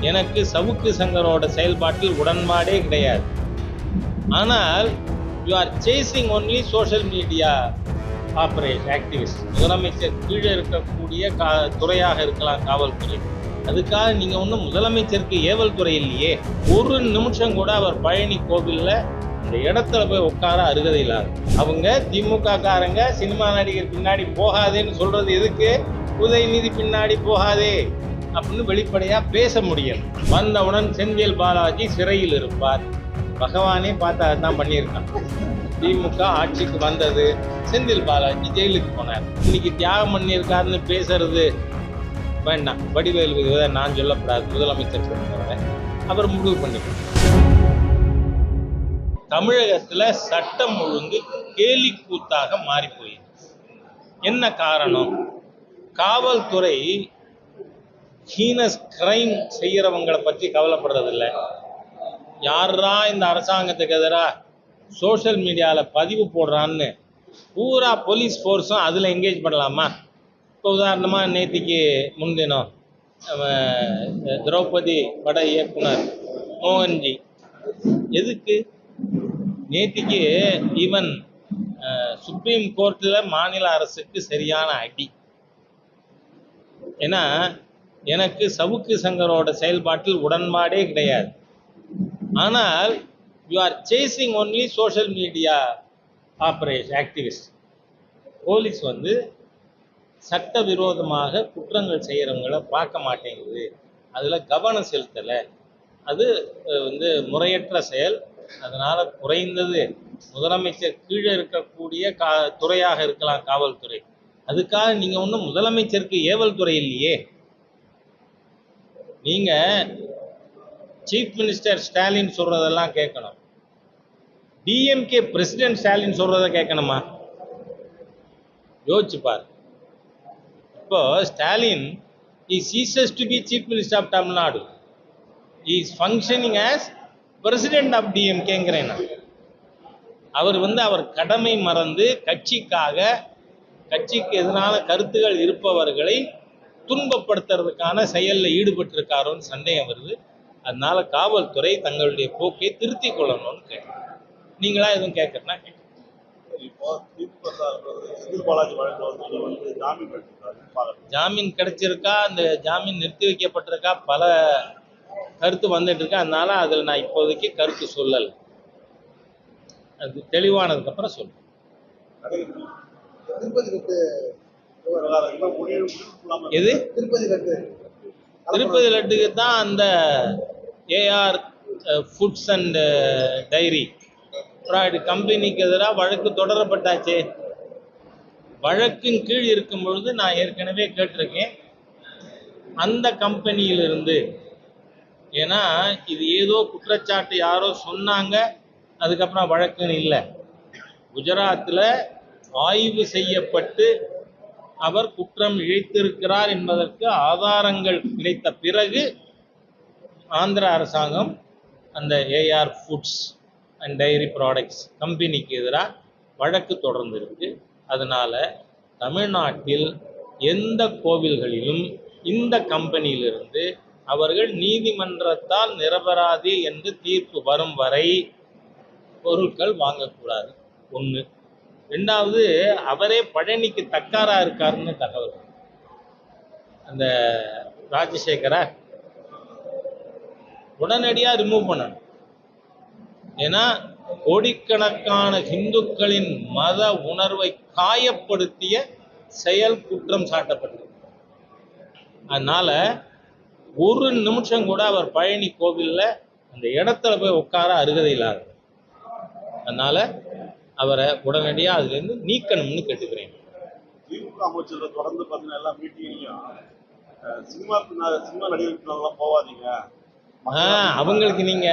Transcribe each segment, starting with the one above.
எனக்கு சவுக்கு சங்கரோட செயல்பாட்டில் உடன்பாடே கிடையாது. ஆனால் you are chasing only social media operation activist. முதலமைச்சர் கீழே இருக்கக்கூடிய துறையாக இருக்கலாம் காவல்துறை. அதுக்காக நீங்க ஒன்றும் முதலமைச்சருக்கு ஏவல் துறை இல்லையே. ஒரு நிமிஷம் கூட அவர் பழனி கோவில்ல இந்த இடத்துல போய் உட்கார அருகதை இல்லாத அவங்க திமுக காரங்க சினிமா நடிகர் பின்னாடி போகாதேன்னு சொல்றது எதுக்கு? உதயநிதி பின்னாடி போகாதே அப்படின்னு வெளிப்படையா பேச முடியும். வந்தவுடன் செந்தில் பாலாஜி சிறையில் இருப்பார். பகவானே பார்த்து அதுதான் பண்ணியிருக்கான். திமுக ஆட்சிக்கு வந்தது, செந்தில் பாலாஜி ஜெயிலுக்கு போனார். இன்னைக்கு தியாகம் பண்ணியிருக்காருன்னு பேசுறது வேண்டாம். வடிவேலு நான் சொல்லக்கூடாது, முதலமைச்சர் சொல்றத அவர் முடிவு பண்ணிக்கணும். தமிழகத்துல சட்டம் ஒழுங்கு கேலி கூத்தாக மாறி போயிருக்கு. என்ன காரணம்? காவல்துறை ஹீனஸ் கிரைம் செய்யறவங்களை பற்றி கவலைப்படுறதில்லை. யாரா இந்த அரசாங்கத்துக்கு எதிராக சோஷியல் மீடியாவில் பதிவு போடுறான்னு பூரா போலீஸ் ஃபோர்ஸும் அதில் என்கேஜ் பண்ணலாமா? இப்போ உதாரணமாக நேற்றுக்கு முன்தினம் திரௌபதி பட இயக்குனர் மோகன்ஜி எதுக்கு நேற்றுக்கு ஈவன் சுப்ரீம் கோர்ட்டில் மாநில அரசுக்கு சரியான அடி. ஏன்னா எனக்கு சவுக்கு சங்கரோட செயல்பாட்டில் உடன்பாடே கிடையாது. ஆனால் you are chasing only social media operation activist. Police சட்டவிரோதமாக குற்றங்கள் செய்கிறவங்களை பார்க்க மாட்டேங்குது, அதில் கவனம் செலுத்தலை. அது முறையற்ற செயல். அதனால் குறைந்தது முதலமைச்சர் கீழே இருக்கக்கூடிய துறையாக இருக்கலாம் காவல்துறை. அதுக்காக நீங்கள் ஒன்றும் முதலமைச்சருக்கு ஏவல் துறை இல்லையே. நீங்கள் சீஃப் மினிஸ்டர் ஸ்டாலின் சொல்றதெல்லாம் கேட்கணும். டிஎம்கே பிரசிடென்ட் ஸ்டாலின் சொல்றத கேட்கணுமா? யோசிச்சு பாரு. இப்போ Stalin ceases to be chief minister of Tamil Nadu. He is functioning as president of DMK. அவர் அவர் கடமை மறந்து கட்சிக்கு எதிரான கருத்துகள் இருப்பவர்களை துன்பப்படுத்துறதுக்கான செயலில் ஈடுபட்டிருக்காரோன்னு சந்தேகம் வருது. அதனால காவல்துறை தங்களுடைய போக்கை திருத்திக் கொள்ளணும்னு கேட்க. நீங்களா எதுவும் கேட்கறனா? ஜாமீன் கிடைச்சிருக்கா, அந்த ஜாமீன் நிறுத்தி வைக்கப்பட்டிருக்கா, பல கருத்து வந்துட்டு இருக்கா. அதனால அதில் நான் இப்போதைக்கு கருத்து சொல்லலை. அது தெளிவானதுக்கு அப்புறம் சொல்றேன். எது திருப்பதி லட்டுக்கு தான் அந்த AR foods and dairy product கம்பெனிக்கு எதிராக வழக்கு தொடரப்பட்டாச்சு. வழக்கின் கீழ் இருக்கும் பொழுது நான் ஏற்கனவே கேட்டிருக்கேன் அந்த கம்பெனியிலிருந்து. ஏன்னா இது ஏதோ குற்றச்சாட்டு யாரோ சொன்னாங்க, அதுக்கப்புறம் வழக்குன்னு இல்லை. குஜராத்தில் ஆய்வு செய்யப்பட்டு அவர் குற்றம் இழைத்திருக்கிறார் என்பதற்கு ஆதாரங்கள் கிடைத்த பிறகு ஆந்திர அரசாங்கம் அந்த AR foods and dairy products கம்பெனிக்கு எதிராக வழக்கு தொடர்ந்திருக்கு. அதனால தமிழ்நாட்டில் எந்த கோவில்களிலும் இந்த கம்பெனியிலிருந்து அவர்கள் நீதிமன்றத்தால் நிரபராதி என்று தீர்ப்பு வரும் வரை பொருட்கள் வாங்கக்கூடாது. ஒன்று. ரெண்டாவது, அவரே பழனிக்கு தக்காரா இருக்காருன்னு தகவல். அந்த ராஜசேகரா உடனடியாக ரிமூவ் பண்ணணும். ஏன்னா கோடிக்கணக்கான இந்துக்களின் மத உணர்வை காயப்படுத்திய செயல் குற்றம் சாட்டப்பட்டது. அதனால ஒரு நிமிஷம் கூட அவர் பழனி கோவில்ல அந்த இடத்துல போய் உட்கார அருகதை இல்லாத. அதனால அவரை உடனடியாக அதுலேருந்து நீக்கணும்னு கேட்டுக்கிறேன். திமுக அமைச்சர்கள் தொடர்ந்து பார்த்தீங்கன்னா எல்லா மீட்டிங்லையும் சினிமா நடிகர்கள்லாம் போவாதீங்க, அவங்களுக்கு நீங்க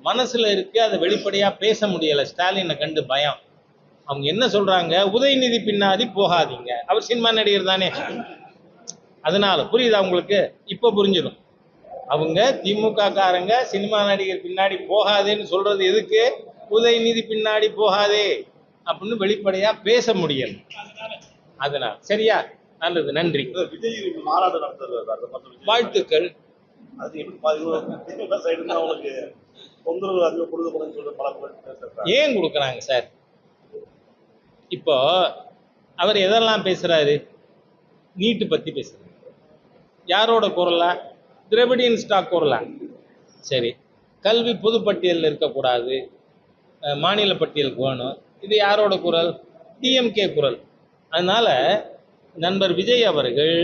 மனசுல இருக்கு, அதை வெளிப்படையா பேச முடியல. ஸ்டாலினை கண்டு பயம். அவங்க என்ன சொல்றாங்க? உதயநிதி பின்னாடி போகாதீங்க, அவர் சினிமா நடிகர் தானே. அதனால புரியுதா உங்களுக்கு? இப்போ புரிஞ்சிடும். அவங்க திமுக காரங்க சினிமா நடிகர் பின்னாடி போகாதேன்னு சொல்றது எதுக்கு? உதயநிதி பின்னாடி போகாதே அப்படின்னு வெளிப்படையா பேச முடியல. அதனால் சரியா? நல்லது, நன்றி, விஜய் மாநாடு நடத்துறது. வாழ்த்துக்கள். அது எப்படி திமுக சைடு தான் அவங்களுக்கு தொந்தரவு அதிகம் கொடுக்கப்படுன்னு சொல்ற பல பேர் பேசுறாங்க. ஏன் கொடுக்குறாங்க சார்? இப்போ அவர் எதெல்லாம் பேசுறாரு? நீட்டு பத்தி பேசுறாரு. யாரோட குரலா? திராவிடியன் ஸ்டாக் குரலா? சரி, கல்வி பொதுப்பட்டியலில் இருக்கக்கூடாது, மாநில பட்டியலுக்கு வேணும், இது யாரோட குரல்? டிஎம்கே குரல். அதனால நண்பர் விஜய் அவர்கள்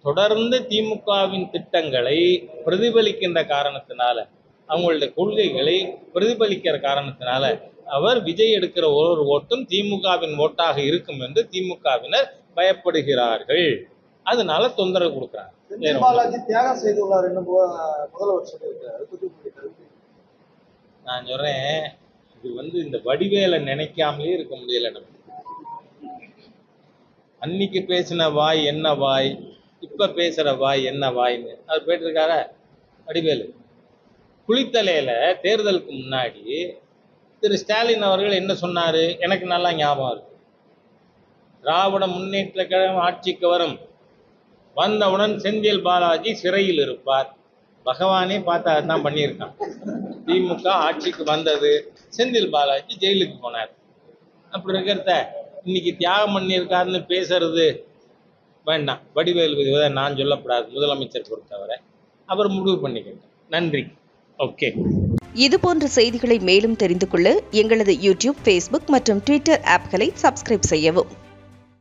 தொடர்ந்து திமுகவின் திட்டங்களை பிரதிபலிக்கின்ற காரணத்தினால, அவங்களுடைய கொள்கைகளை பிரதிபலிக்கிற காரணத்தினால அவர் விஜய் எடுக்கிற ஒரு ஓட்டும் திமுகவின் ஓட்டாக இருக்கும் என்று திமுகவினர் பயப்படுகிறார்கள். அதனால தொந்தரவு கொடுக்குறாங்க. செந்தில் பாலாஜி தியாகம் செய்துள்ளார் என்று முதல்வர் சொல்லியிருக்காரு. நான் சொல்றேன், இது இந்த வடிவேலை நினைக்காமலே இருக்க முடியல நம்ம. அன்னைக்கு பேசின வாய் என்ன வாய், இப்ப பேசுற வாய் என்ன வாய்ன்னு அவர் போயிட்டு வடிவேலு. குளித்தலையில தேர்தலுக்கு முன்னாடி திரு ஸ்டாலின் அவர்கள் என்ன சொன்னாரு? எனக்கு நல்லா ஞாபகம் இருக்கு. திராவிட முன்னேற்ற கழகம் ஆட்சிக்கு வரும், வந்தவுடன் செந்தில் பாலாஜி சிறையில் இருப்பார். பகவானே பார்த்து அதுதான் பண்ணியிருக்கான். திமுக ஆட்சிக்கு வந்தது, செந்தில் பாலாஜி ஜெயிலுக்கு போனார். அப்படி இருக்கிறத இன்னைக்கு தியாகம் பண்ணியிருக்காருன்னு பேசுறது வேண்டாம். வடிவேலு நான் சொல்லப்படாது, முதலமைச்சர் பொறுத்தவரை அவர் முடிவு பண்ணிக்கிட்டேன். நன்றி. ஓகே. இது போன்ற செய்திகளை மேலும் தெரிந்து கொள்ள எங்களது யூடியூப், ஃபேஸ்புக் மற்றும் ட்விட்டர் ஆப்களை சப்ஸ்கிரைப் செய்யவும்.